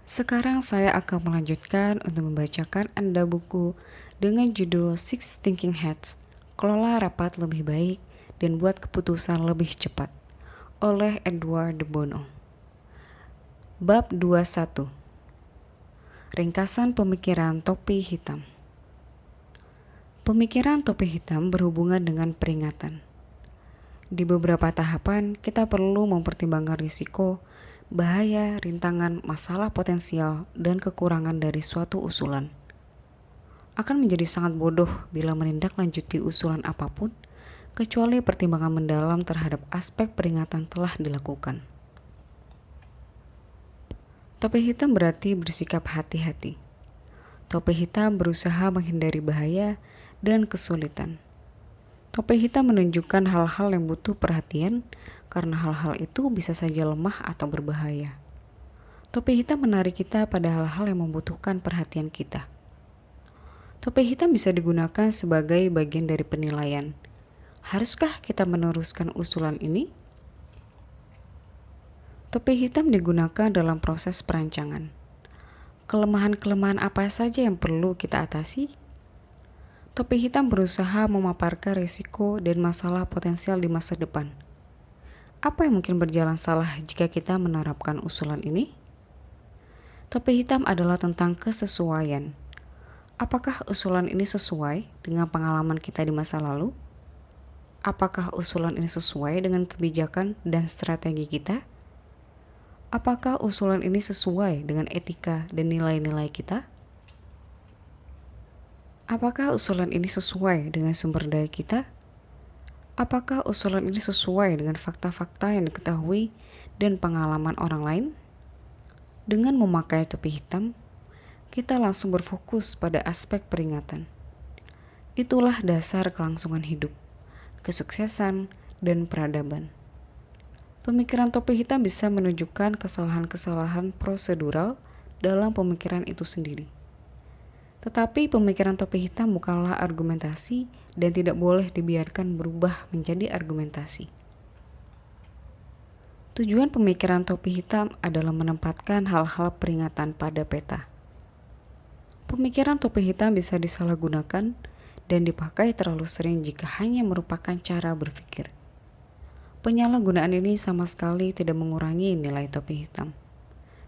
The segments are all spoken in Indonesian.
Sekarang saya akan melanjutkan untuk membacakan Anda buku dengan judul Six Thinking Hats, Kelola Rapat Lebih Baik dan Buat Keputusan Lebih Cepat oleh Edward de Bono. Bab 21. Ringkasan Pemikiran Topi Hitam. Pemikiran topi hitam berhubungan dengan peringatan. Di beberapa tahapan, kita perlu mempertimbangkan risiko, bahaya, rintangan, masalah potensial, dan kekurangan dari suatu usulan. Akan menjadi sangat bodoh bila menindaklanjuti usulan apapun, kecuali pertimbangan mendalam terhadap aspek peringatan telah dilakukan. Topi hitam berarti bersikap hati-hati. Topi hitam berusaha menghindari bahaya dan kesulitan. Topi hitam menunjukkan hal-hal yang butuh perhatian karena hal-hal itu bisa saja lemah atau berbahaya. Topi hitam menarik kita pada hal-hal yang membutuhkan perhatian kita. Topi hitam bisa digunakan sebagai bagian dari penilaian. Haruskah kita meneruskan usulan ini? Topi hitam digunakan dalam proses perancangan. Kelemahan-kelemahan apa saja yang perlu kita atasi? Topi hitam berusaha memaparkan risiko dan masalah potensial di masa depan. Apa yang mungkin berjalan salah jika kita menerapkan usulan ini? Topi hitam adalah tentang kesesuaian. Apakah usulan ini sesuai dengan pengalaman kita di masa lalu? Apakah usulan ini sesuai dengan kebijakan dan strategi kita? Apakah usulan ini sesuai dengan etika dan nilai-nilai kita? Apakah usulan ini sesuai dengan sumber daya kita? Apakah usulan ini sesuai dengan fakta-fakta yang diketahui dan pengalaman orang lain? Dengan memakai topi hitam, kita langsung berfokus pada aspek peringatan. Itulah dasar kelangsungan hidup, kesuksesan, dan peradaban. Pemikiran topi hitam bisa menunjukkan kesalahan-kesalahan prosedural dalam pemikiran itu sendiri. Tetapi pemikiran topi hitam bukanlah argumentasi dan tidak boleh dibiarkan berubah menjadi argumentasi. Tujuan pemikiran topi hitam adalah menempatkan hal-hal peringatan pada peta. Pemikiran topi hitam bisa disalahgunakan dan dipakai terlalu sering jika hanya merupakan cara berpikir. Penyalahgunaan ini sama sekali tidak mengurangi nilai topi hitam.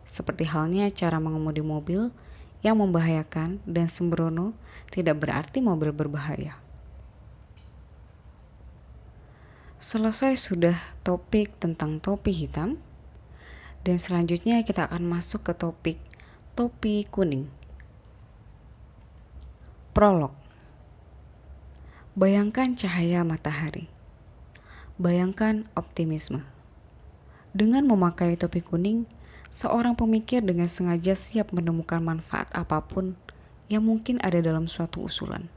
Seperti halnya cara mengemudi mobil yang membahayakan dan sembrono tidak berarti mobil berbahaya. Selesai sudah topik tentang topi hitam, dan selanjutnya kita akan masuk ke topik topi kuning. Prolog. Bayangkan cahaya matahari. Bayangkan optimisme. Dengan memakai topi kuning, seorang pemikir dengan sengaja siap menemukan manfaat apapun yang mungkin ada dalam suatu usulan.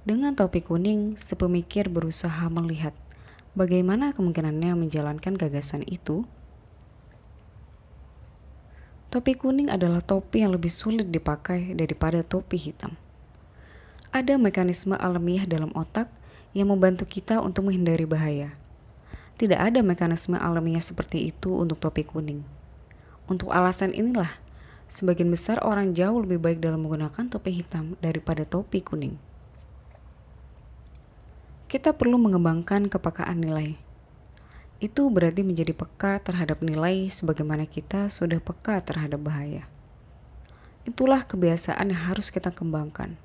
Dengan topi kuning, si pemikir berusaha melihat bagaimana kemungkinannya menjalankan gagasan itu. Topi kuning adalah topi yang lebih sulit dipakai daripada topi hitam. Ada mekanisme alamiah dalam otak yang membantu kita untuk menghindari bahaya. Tidak ada mekanisme alamiah seperti itu untuk topi kuning. Untuk alasan inilah, sebagian besar orang jauh lebih baik dalam menggunakan topi hitam daripada topi kuning. Kita perlu mengembangkan kepekaan nilai. Itu berarti menjadi peka terhadap nilai sebagaimana kita sudah peka terhadap bahaya. Itulah kebiasaan yang harus kita kembangkan.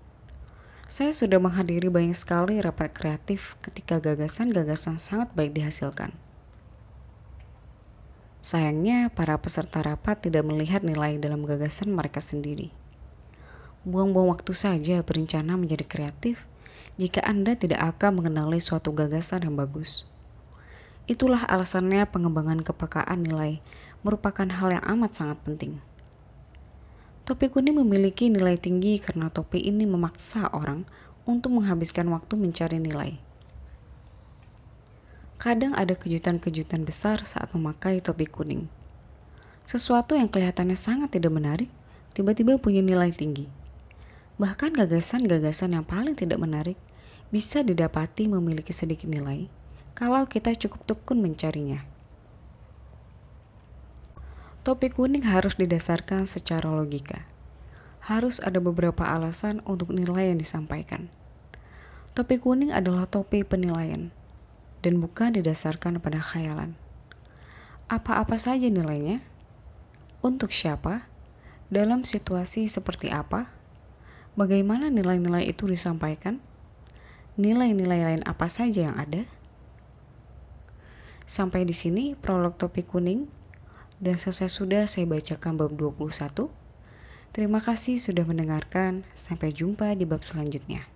Saya sudah menghadiri banyak sekali rapat kreatif ketika gagasan-gagasan sangat baik dihasilkan. Sayangnya, para peserta rapat tidak melihat nilai dalam gagasan mereka sendiri. Buang-buang waktu saja berencana menjadi kreatif jika Anda tidak akan mengenali suatu gagasan yang bagus. Itulah alasannya pengembangan kepekaan nilai merupakan hal yang amat sangat penting. Topi kuning memiliki nilai tinggi karena topi ini memaksa orang untuk menghabiskan waktu mencari nilai. Kadang ada kejutan-kejutan besar saat memakai topi kuning. Sesuatu yang kelihatannya sangat tidak menarik, tiba-tiba punya nilai tinggi. Bahkan gagasan-gagasan yang paling tidak menarik bisa didapati memiliki sedikit nilai kalau kita cukup tekun mencarinya. Topik kuning harus didasarkan secara logika. Harus ada beberapa alasan untuk nilai yang disampaikan. Topik kuning adalah topik penilaian dan bukan didasarkan pada khayalan. Apa-apa saja nilainya? Untuk siapa? Dalam situasi seperti apa? Bagaimana nilai-nilai itu disampaikan? Nilai-nilai lain apa saja yang ada? Sampai di sini prolog topik kuning, dan selesai sudah saya bacakan bab 21. Terima kasih sudah mendengarkan, sampai jumpa di bab selanjutnya.